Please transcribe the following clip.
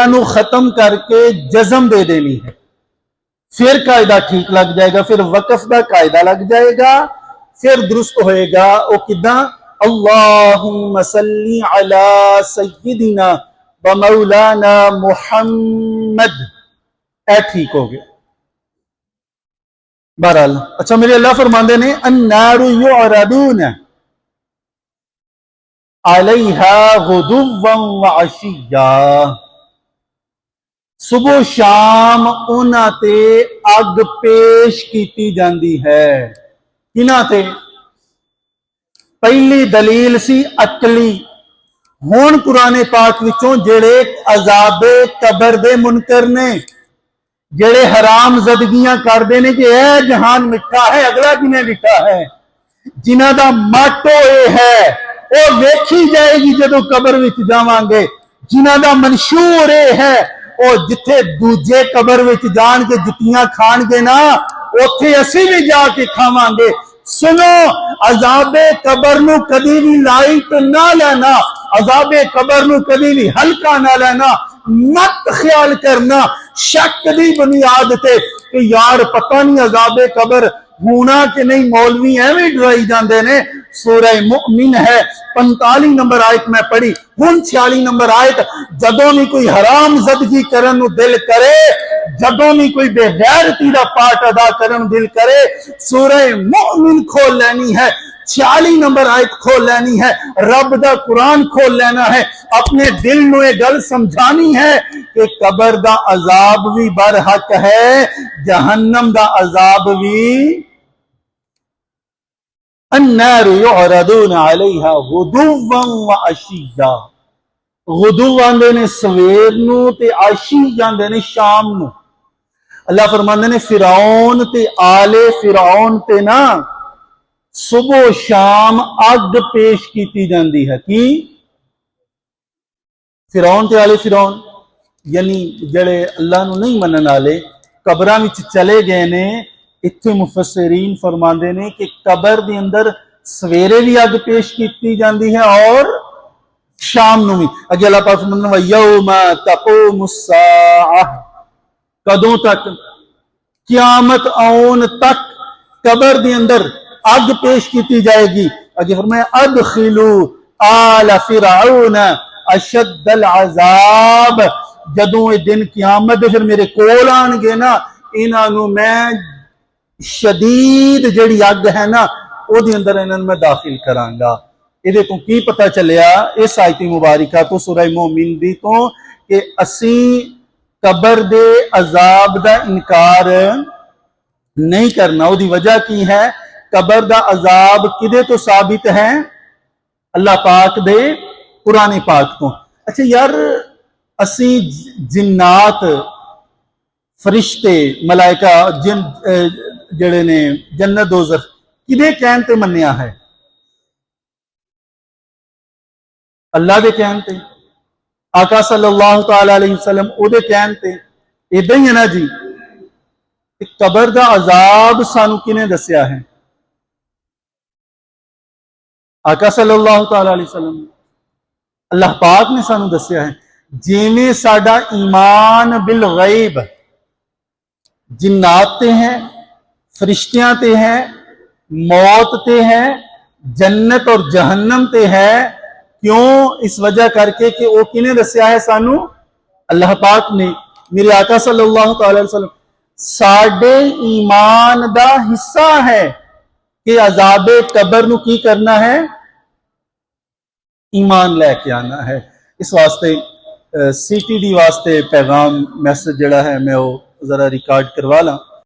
نو ختم کر کے جزم دے دینی ہے، پھر قاعدہ ٹھیک لگ جائے گا، پھر وقف دا قاعدہ لگ جائے گا، پھر درست ہوئے گا۔ او کداں؟ اللہم صلی علی سیدنا و مولانا محمد، اے ٹھیک ہو گیا۔ بہرحال اچھا، میرے اللہ فرماندے نے النار یعرضون علیہا غدوا وعشیا، صبح و شام انہاں تے اگ پیش کیتی جاندی ہے۔ کنہاں تے؟ پہلی دلیل سی عقلی، ہون قرآن پاک وچوں جڑے عذاب قبر دے منکر نے، جڑے حرام زدگیاں کر دے نے کہ اے جہان مٹھا ہے اگلا کنے مٹھا ہے، جنہ دا ماٹو اے ہے او ویکھی جائے گی جدو قبر وچ جاواں گے، جنہ دا منشور اے ہے او جتھے دوجے قبر وچ جان کے جتیاں کھان گے نا، اوتھے اسی بھی جا کے کھاواں گے۔ سنو، عذاب قبر نو کدی بھی لائٹ نہ لینا، عذاب قبر نو کدی بھی ہلکا نہ لینا، مت خیال کرنا شک دی بنیاد تے کہ یار پتہ نہیں عذاب قبر ہونا کہ نہیں، مولوی ایویں ڈرائی جاندے نے۔ سورہ مؤمن ہے 45 نمبر آیت میں پڑھی، ہن 46 نمبر آیت، جدوں بھی کوئی حرام زدگی کرن نو دل کرے، جدوں بھی کوئی بے غیرتی دا پارٹ ادا کرن دل کرے، سورہ مؤمن کھول لینی ہے، 46 نمبر آیت کھول لینی ہے، رب دا قرآن کھول لینا ہے، اپنے دل نو یہ گل سمجھانی ہے کہ قبر دا عذاب بھی برحق ہے، جہنم دا عذاب بھی۔ النار یعرضون علیہا غدوا وعشیا، غدو آندے نے سویر نو تے عشی جاندے نے شام نو۔ اللہ فرماندے نے فرعون تے آل فرعون تے نا صبح و شام اگ پیش کیتی جاندی ہے۔ کی؟ فرعون تے آل فرعون یعنی جڑے اللہ نو نہیں منن والے قبراں وچ چلے گئے نے، اتھے مفسرین فرماندے نے کہ قبر دے اندر سویرے بھی اگ پیش کیتی جاندی ہے اور شام نو بھی۔ اگے اللہ پاک فرماندے نے وَيَوْمَ تَقُومُ السَّاعَةُ، کدوں تک؟ قیامت آن تک قبر دے اندر اگ پیش کیتی جائے گی۔ اگے فرمایا ادخلوا آل فرعون اشد العذاب، جدوں یہ دن قیامت دے پھر میرے کول آن گے نا، انہاں نو میں شدید جڑی اگ ہے نا او دی اندر انہاں میں داخل کراں گا۔ یہ تو کی پتہ چلیا اس آیت مبارکہ تو سورہ مومن دی تو کہ اسی قبر دے عذاب دا انکار نہیں کرنا۔ او دی وجہ کی ہے؟ قبر دا عذاب کدے تو ثابت ہے؟ اللہ پاک دے قرآن پاک تو۔ اچھا یار، اسی جنات، فرشتے، ملائکہ، جن جڑے نے جنت دوزخ کدے کہن تے منیا ہے؟ اللہ دے کہن تے، آقا صلی اللہ تعالی علیہ وسلم او دے کہن تے۔ ادھا ہی ہے نا جی، قبر دا عذاب سانو کنے دسیا ہے؟ آقا صلی اللہ تعالی علیہ وسلم، اللہ پاک نے سانو دسیا ہے۔ جیویں ساڈا ایمان بالغیب جنات تے ہیں، فرشتیاں تے ہیں، موت تے ہے، جنت اور جہنم تے ہے، کیوں؟ اس وجہ کر کے کہ وہ کنے دسیا ہے سانو؟ اللہ پاک نے۔ میرے آقا صلی اللہ تعالی علیہ وسلم ساڈے ایمان دا حصہ ہے کہ عذاب قبر نو کی کرنا ہے؟ ایمان لے کے آنا ہے۔ اس واسطے سی ٹی ڈی واسطے پیغام میسج جڑا ہے میں وہ ذرا ریکارڈ کروا لاں۔